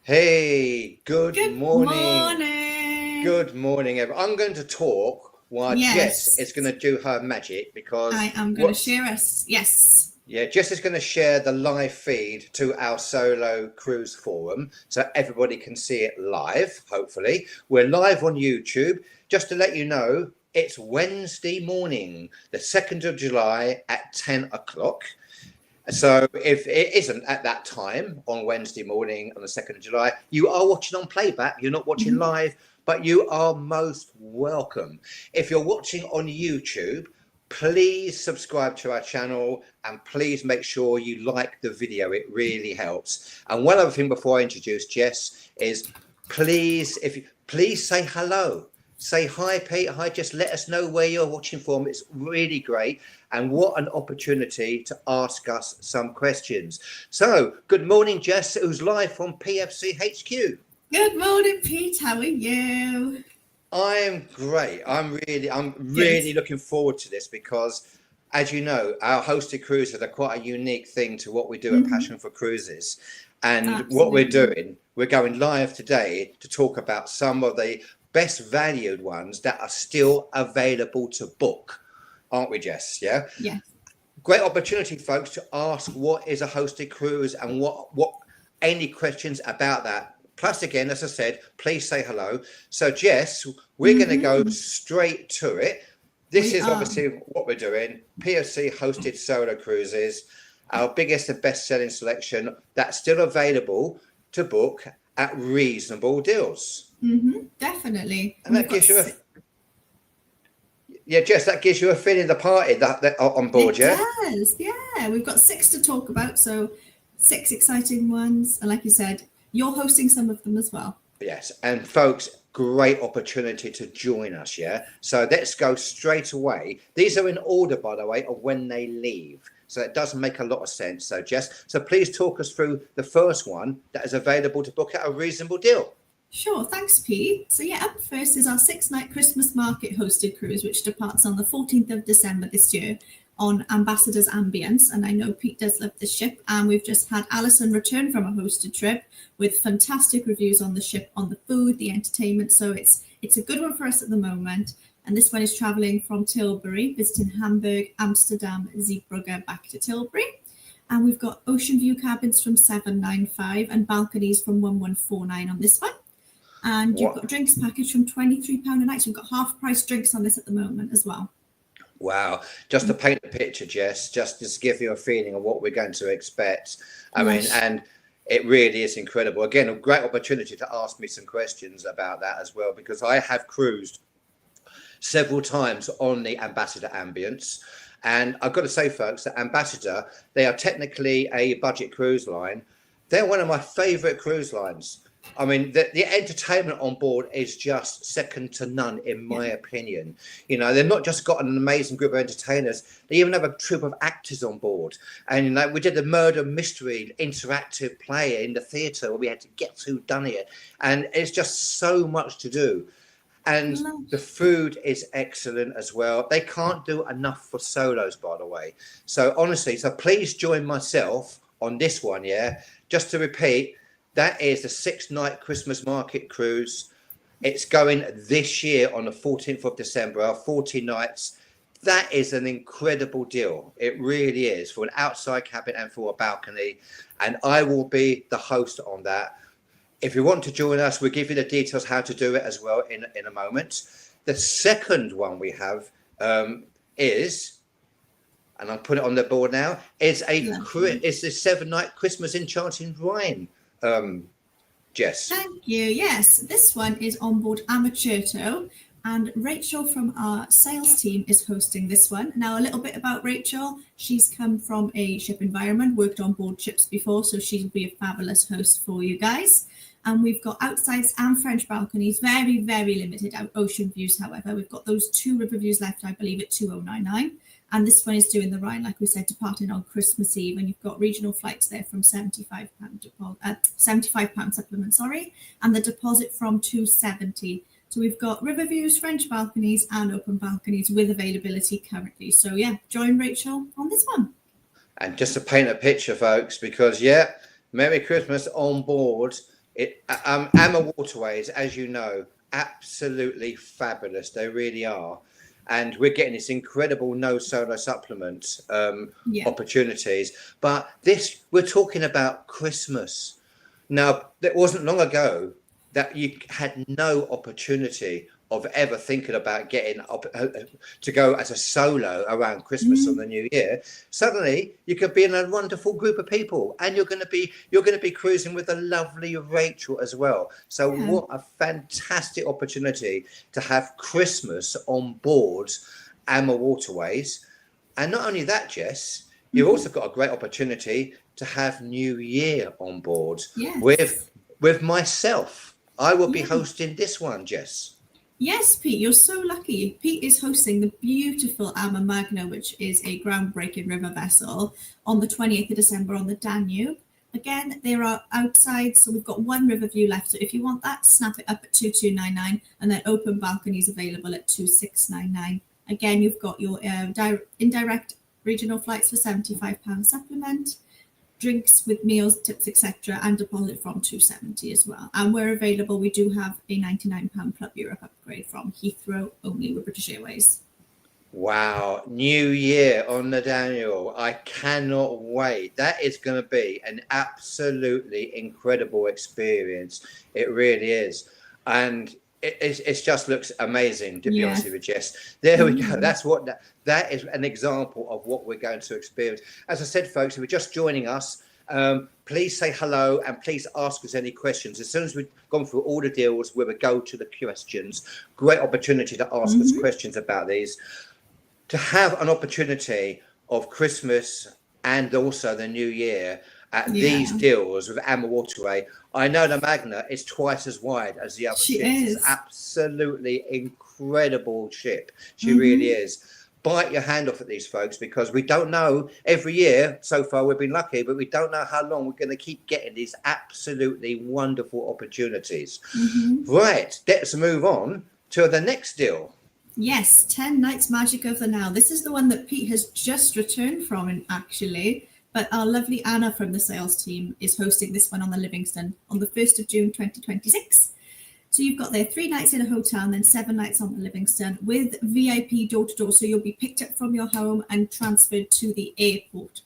Hey, good Good morning. morning. Good morning, everyone. I'm going to talk while Jess is Yes, going to do her magic because I am going to what's share us. Yes. yeah, Jess is going to share the live feed to our solo cruise forum so everybody can see it live, hopefully. We're live on YouTube. Just to let you know, it's Wednesday morning, the 2nd of July at 10 o'clock. So if it isn't at that time on Wednesday morning on the 2nd of July, you are watching on playback, you're not watching Mhm. live, but you are most welcome. If you're watching on YouTube, please subscribe to our channel and please make sure you like the video. It really helps. And one other thing before I introduce Jess is please say hello. Say hi, Pete. Hi, just let us know where you're watching from. It's really great. And what an opportunity to ask us some questions. So, good morning, Jess, who's live from PFC HQ. Good morning, Pete. How are you? I am great. I'm Good. really looking forward to this because, as you know, our hosted cruises are quite a unique thing to what we do at Hmm. Passion for Cruises. And what we're Absolutely. doing, we're going live today to talk about some of the best valued ones that are still available to book, aren't we, Jess? Yeah. Yes. Great opportunity, folks, to ask what is a hosted cruise and what any questions about that. Plus, again, as I said, please say hello. So, Jess, we're going to go Hmm. straight to it. This We is are. obviously what we're doing. POC hosted solo cruises, our biggest and best selling selection that's still available to book at reasonable deals. Definitely. And And we've that got gives you a yeah, Jess, that gives you a feeling of the party that on board, it yeah? does. Yeah, we've got six to talk about. So six exciting ones. And like you said, you're hosting some of them as well. Yes, and folks, great opportunity to join us. Yeah, so let's go straight away. These are in order, by the way, of when they leave. So it does make a lot of sense. So, Jess, so please talk us through the first one that is available to book at a reasonable deal. Sure, thanks, Pete. So, yeah, up first is our 6 night Christmas market hosted cruise, which departs on the 14th of December this year on Ambassador's Ambience. And I know Pete does love the ship. And we've just had Alison return from a hosted trip with fantastic reviews on the ship, on the food, the entertainment. So, it's a good one for us at the moment. And this one is traveling from Tilbury, visiting Hamburg, Amsterdam, Zeebrugge, back to Tilbury. And we've got ocean view cabins from 795 and balconies from 1149 on this one. And you've What? got a drinks package from £23 a night. So we've got half price drinks on this at the moment as well. Wow! Just to paint a picture, Jess, just to give you a feeling of what we're going to expect. I mean, Lush. and it really is incredible. Again, a great opportunity to ask me some questions about that as well, because I have cruised several times on the Ambassador Ambience. And I've got to say, folks, that Ambassador, they are technically a budget cruise line. They're one of my favourite cruise lines. I mean, the entertainment on board is just second to none, in Yeah. my opinion. You know, they've not just got an amazing group of entertainers, they even have a troupe of actors on board. And, you know, we did a murder mystery interactive play in the theatre where we had to guess who done it. And it's just so much to do. And the Lush. food is excellent as well. They can't do enough for solos, by the way. So honestly, so please join myself on this one. Yeah, just to repeat, that is the 6 night Christmas market cruise. It's going this year on the 14th of December, 40 nights. That is an incredible deal. It really is, for an outside cabin and for a balcony. And I will be the host on that. If you want to join us, we'll give you the details how to do it as well in a moment. The second one we have is, and I'll put it on the board now, Lovely. is the 7 night Christmas Enchanting Wine, Jess. Thank you. Yes, this one is on board Amateur, and Rachel from our sales team is hosting this one. Now, a little bit about Rachel. She's come from a ship environment, worked on board ships before, so she'll be a fabulous host for you guys. And we've got outsides and French balconies, very, very limited ocean views, however. We've got those 2 river views left, I believe, at 2099. And this one is doing the Rhine, like we said, departing on Christmas Eve. And you've got regional flights there from £75 supplement, sorry, and the deposit from 270. So we've got river views, French balconies, and open balconies with availability currently. So yeah, join Rachel on this one. And just to paint a picture, folks, because yeah, Merry Christmas on board. Amma waterways, as you know, absolutely fabulous. They really are. And we're getting this incredible no solar supplement Yeah. opportunities. But we're talking about Christmas. Now, it wasn't long ago that you had no opportunity of ever thinking about getting up to go as a solo around Christmas or the New Year. Suddenly, you could be in a wonderful group of people, and you're going to be cruising with the lovely Rachel as well. So, Yeah. what a fantastic opportunity to have Christmas on board Amma Waterways, and not only that, Jess, you've also got a great opportunity to have New Year on board Yes. with myself. I will be Yeah. hosting this one, Jess. Yes, Pete, you're so lucky. Pete is hosting the beautiful Amma Magna, which is a groundbreaking river vessel, on the 28th of December on the Danube. Again, they are outside, so we've got one river view left. So if you want that, snap it up at 2299, and then open balconies available at 2699. Again, you've got your indirect regional flights for £75 supplement, drinks with meals, tips, etc., and deposit from 270 as well. And we're available. We do have a £99 Club Europe upgrade from Heathrow only with British Airways. Wow, New Year on the Daniel. I cannot wait. That is going to be an absolutely incredible experience. It really is. And it just looks amazing, to be honest with you, Jess. There we go. That's what that is, an example of what we're going to experience. As I said, folks, if you're just joining us, please say hello and please ask us any questions. As soon as we've gone through all the deals, we will go to the questions. Great opportunity to ask us questions about these. To have an opportunity of Christmas and also the New Year at these deals with Amma Waterway. I know the Magna is twice as wide as the other ships. It's absolutely incredible ship. She really is. Bite your hand off at these folks, because we don't know, every year so far we've been lucky, but we don't know how long we're going to keep getting these absolutely wonderful opportunities. Right, let's move on to the next deal. Yes, 10 Nights Magic of the Nile. This is the one that Pete has just returned from, actually. But our lovely Anna from the sales team is hosting this one on the Livingston on the 1st of June 2026. So you've got there 3 nights in a hotel and then 7 nights on the Livingston with VIP door-to-door. So you'll be picked up from your home and transferred to the airport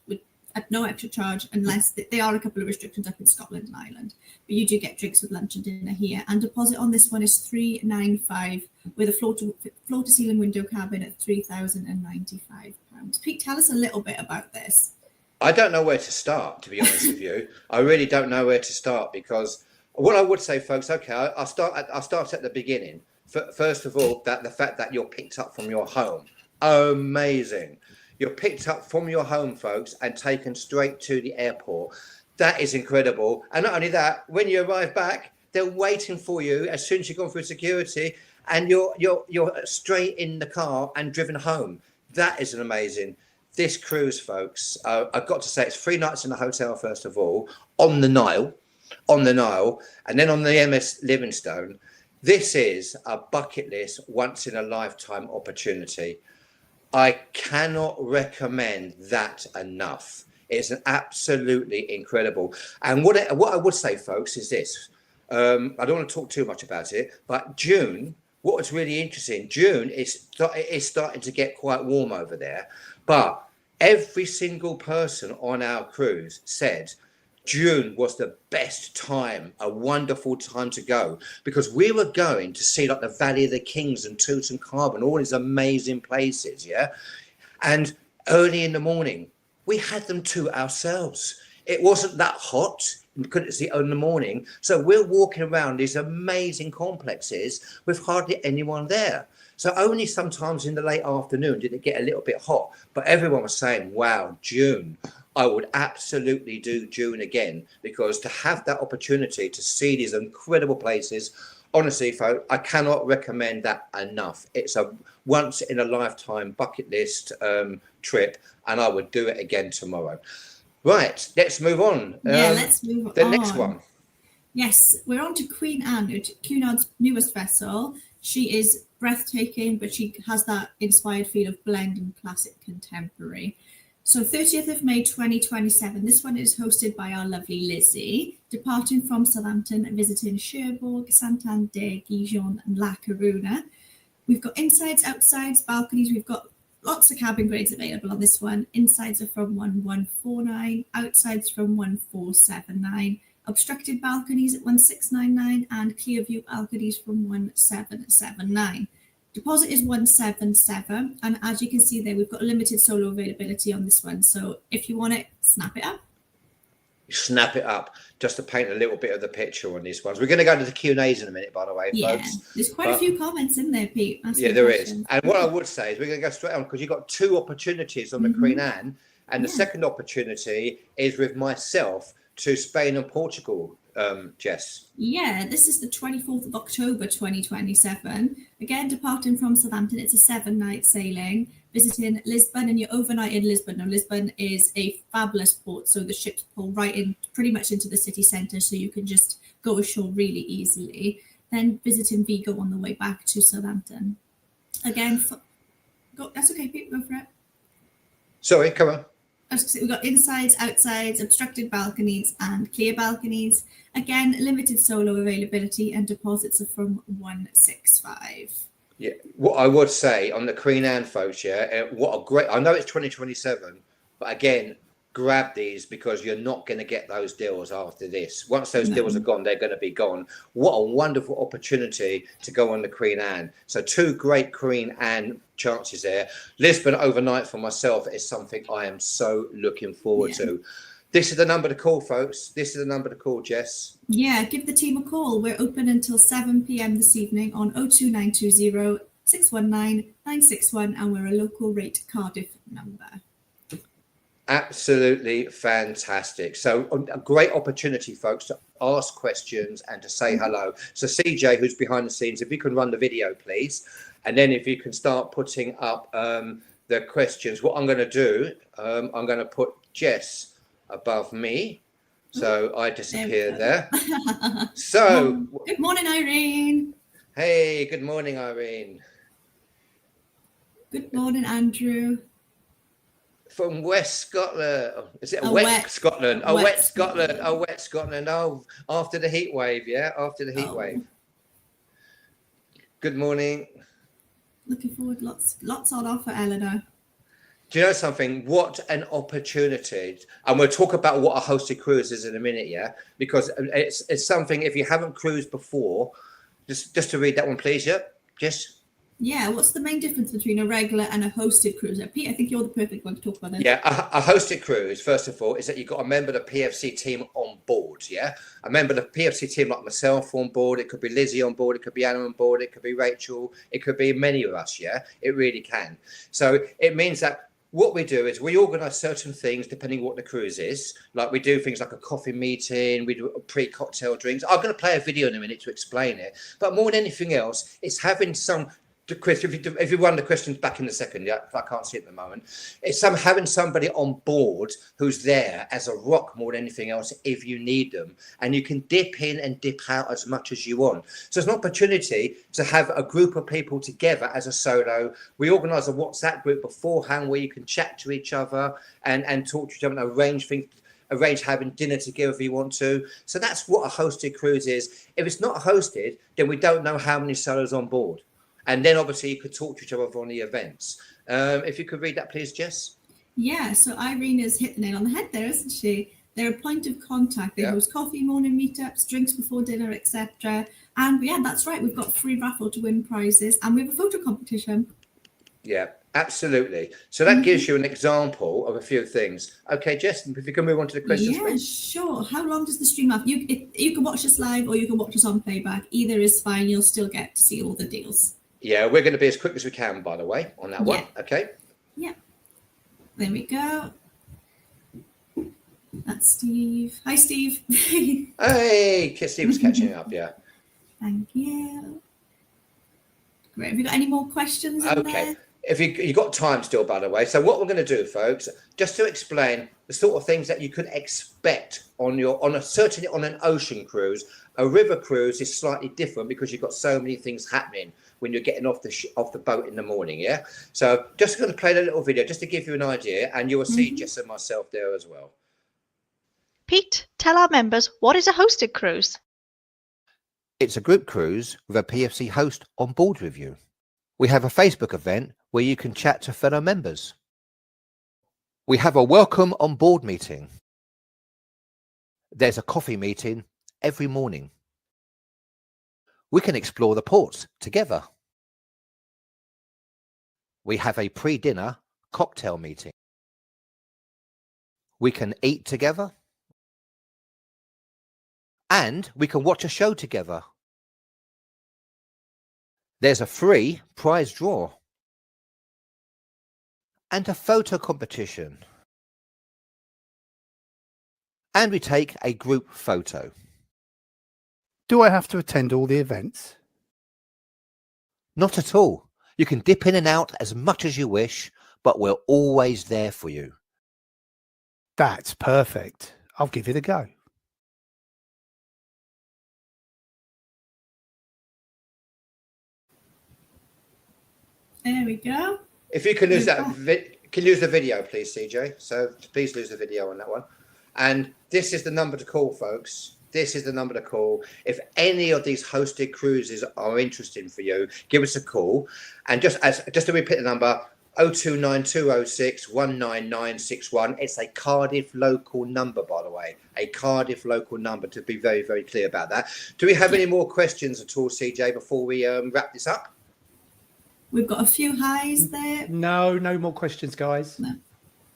at no extra charge, unless there are a couple of restrictions up in Scotland and Ireland. But you do get drinks with lunch and dinner here. And deposit on this one is £395 with a floor-to-ceiling window cabin at £3,095. Pete, tell us a little bit about this. I don't know where to start, to be honest with you. I really don't know where to start, because what I would say, folks, okay, I'll start at the beginning. First of all, that the fact that you're picked up from your home, amazing. You're picked up from your home, folks, and taken straight to the airport. That is incredible. And not only that, when you arrive back, they're waiting for you as soon as you've gone through security, and you're straight in the car and driven home. That is an amazing. This cruise, folks, I've got to say, it's 3 nights in the hotel, first of all, on the Nile, and then on the MS Livingstone. This is a bucket list, once in a lifetime opportunity. I cannot recommend that enough. It's an absolutely incredible. And what I would say, folks, is this. I don't want to talk too much about it, but June, what was really interesting, June is starting to get quite warm over there. But every single person on our cruise said June was the best time, a wonderful time to go, because we were going to see like the Valley of the Kings and Tutankhamun, all these amazing places, and early in the morning we had them to ourselves. It wasn't that hot because it's in the morning, so we're walking around these amazing complexes with hardly anyone there. So only sometimes in the late afternoon did it get a little bit hot, but everyone was saying, wow, June. I would absolutely do June again, because to have that opportunity to see these incredible places, honestly, folks, I cannot recommend that enough. It's a once in a lifetime bucket list trip, and I would do it again tomorrow. Right, let's move on. Let's move on. The next one. Yes, we're on to Queen Anne, Cunard's newest vessel. She is breathtaking, but she has that inspired feel of blending classic contemporary. So 30th of May 2027, this one is hosted by our lovely Lizzie, departing from Southampton and visiting Cherbourg, Santander, Gijon and La Coruna. We've got insides, outsides, balconies. We've got lots of cabin grades available on this one. Insides are from 1149, outsides from 1479, obstructed balconies at 1699 and clear view balconies from 1779. Deposit is 177, and as you can see there, we've got limited solo availability on this one. So if you want it, snap it up. Snap it up, just to paint a little bit of the picture on these ones. We're going to go to the Q&As in a minute, by the way, Yeah, folks. there's quite a few comments in there, Pete. Yeah, there is. And what I would say is we're going to go straight on, because you've got two opportunities on the Queen Anne, and the second opportunity is with myself to Spain and Portugal, Jess. Yeah, this is the 24th of October 2027. Again, departing from Southampton, it's a 7-night sailing, visiting Lisbon, and you're overnight in Lisbon. Now, Lisbon is a fabulous port, so the ships pull right in, pretty much into the city centre, so you can just go ashore really easily. Then visiting Vigo on the way back to Southampton. Again, that's okay, Pete, go for it. Sorry, come on. We've got insides, outsides, obstructed balconies and clear balconies. Again, limited solo availability and deposits are from 165. Yeah, what I would say on the Queen Anne, folks, what a great, I know it's 2027, but again, grab these, because you're not going to get those deals after this. Once those deals are gone, they're going to be gone. What a wonderful opportunity to go on the Queen Anne. So two great Queen Anne chances there. Lisbon overnight for myself is something I am so looking forward to. This is the number to call, folks. This is the number to call, Jess. Yeah, give the team a call. We're open until 7 p.m. this evening on 02920 619 961, and we're a local rate Cardiff number. Absolutely fantastic. So a great opportunity, folks, to ask questions and to say hello. So CJ, who's behind the scenes, if you can run the video, please. And then if you can start putting up the questions. What I'm going to do, I'm going to put Jess above me. So I disappear there. So good morning, Irene. Hey, good morning, Irene. Good morning, Andrew. From West Scotland. Is it wet Scotland? Oh, wet Scotland. Oh, wet Scotland. Oh, after the heat wave. Yeah, after the heat wave. Good morning. Looking forward. Lots on offer, Eleanor. Do you know something? What an opportunity. And we'll talk about what a hosted cruise is in a minute, yeah? Because it's something, if you haven't cruised before, just to read that one, please, yeah? Just. Yeah, what's the main difference between a regular and a hosted cruise? Pete, I think you're the perfect one to talk about this. Yeah, a hosted cruise, first of all, is that you've got a member of the PFC team on board, yeah? A member of the PFC team like myself on board, it could be Lizzie on board, it could be Anna on board, it could be Rachel, it could be many of us, yeah? It really can. So it means that what we do is we organise certain things depending what the cruise is. Like we do things like a coffee meeting, we do pre-cocktail drinks. I'm going to play a video in a minute to explain it. But more than anything else, it's having some... Chris, if you run the questions back in a second, yeah, I can't see it at the moment. It's having somebody on board who's there as a rock more than anything else if you need them, and you can dip in and dip out as much as you want. So it's an opportunity to have a group of people together as a solo. We organise a WhatsApp group beforehand where you can chat to each other and talk to each other and arrange having dinner together if you want to. So that's what a hosted cruise is. If it's not hosted, then we don't know how many solos on board. And then obviously you could talk to each other on the events. If you could read that, please, Jess. Yeah, so Irene has hit the nail on the head there, isn't she? They're a point of contact. They host coffee morning meetups, drinks before dinner, etc. And yeah, that's right. We've got free raffle to win prizes, and we have a photo competition. Yeah, absolutely. So that gives you an example of a few things. Okay, Jess, if you can move on to the questions, yeah, please. Sure. How long does the stream have? You can watch us live or you can watch us on playback. Either is fine. You'll still get to see all the deals. Yeah, we're going to be as quick as we can, by the way, on that one. Okay. Yeah. There we go. That's Steve. Hi, Steve. Hey, Steve was catching up. Yeah. Thank you. Great. Have you got any more questions? Okay. If you got time still, by the way. So what we're going to do, folks, just to explain the sort of things that you can expect certainly on an ocean cruise. A river cruise is slightly different because you've got so many things happening. when you're getting off the boat in the morning. Yeah. So just going to play a little video just to give you an idea, and you will see Jess and myself there as well. Pete, tell our members, what is a hosted cruise? It's a group cruise with a PFC host on board with you. We have a Facebook event where you can chat to fellow members. We have a welcome on board meeting. There's a coffee meeting every morning. We can explore the ports together. We have a pre-dinner cocktail meeting. We can eat together. And we can watch a show together. There's a free prize draw. And a photo competition. And we take a group photo. Do I have to attend all the events? Not at all. You can dip in and out as much as you wish, but we're always there for you. That's perfect. I'll give it a go. There we go. If you can lose can you use the video, please, CJ? So please lose the video on that one. And this is the number to call, folks. This is the number to call. If any of these hosted cruises are interesting for you, give us a call. And just to repeat the number, 029206 19961. It's a Cardiff local number, by the way. A Cardiff local number, to be very, very clear about that. Do we have any more questions at all, CJ, before we wrap this up? We've got a few highs there. No more questions, guys. No.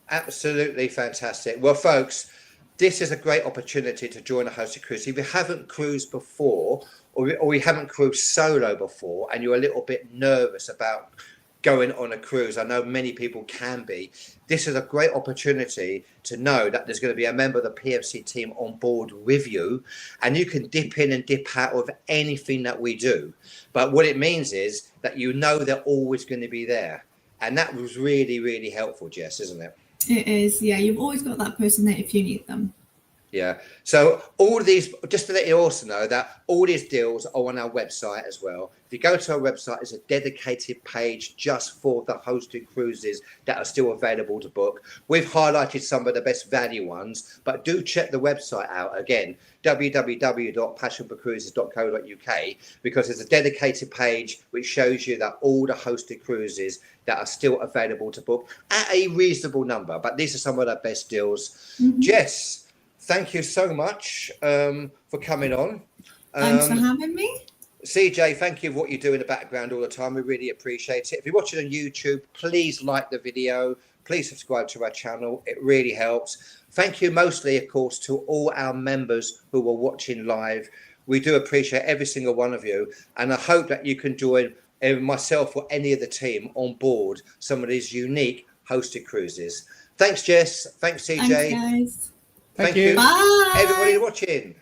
Absolutely fantastic. Well, folks, this is a great opportunity to join a hosted cruise. If you haven't cruised before, or you haven't cruised solo before, and you're a little bit nervous about going on a cruise, I know many people can be. This is a great opportunity to know that there's going to be a member of the PFC team on board with you, and you can dip in and dip out of anything that we do. But what it means is that you know they're always going to be there. And that was really, really helpful, Jess, isn't it? It is, yeah. You've always got that person there if you need them. Yeah. So all of these, just to let you also know that all these deals are on our website as well. If you go to our website, there's a dedicated page just for the hosted cruises that are still available to book. We've highlighted some of the best value ones, but do check the website out again, www.passionforcruises.co.uk, because there's a dedicated page which shows you that all the hosted cruises that are still available to book at a reasonable number. But these are some of the best deals. Jess, thank you so much for coming on. Thanks for having me. CJ, thank you for what you do in the background all the time. We really appreciate it. If you're watching on YouTube, please like the video. Please subscribe to our channel. It really helps. Thank you mostly, of course, to all our members who are watching live. We do appreciate every single one of you. And I hope that you can join myself or any of the team on board some of these unique hosted cruises. Thanks, Jess. Thanks, CJ. Thanks, guys. Thank you. Bye. Everybody watching.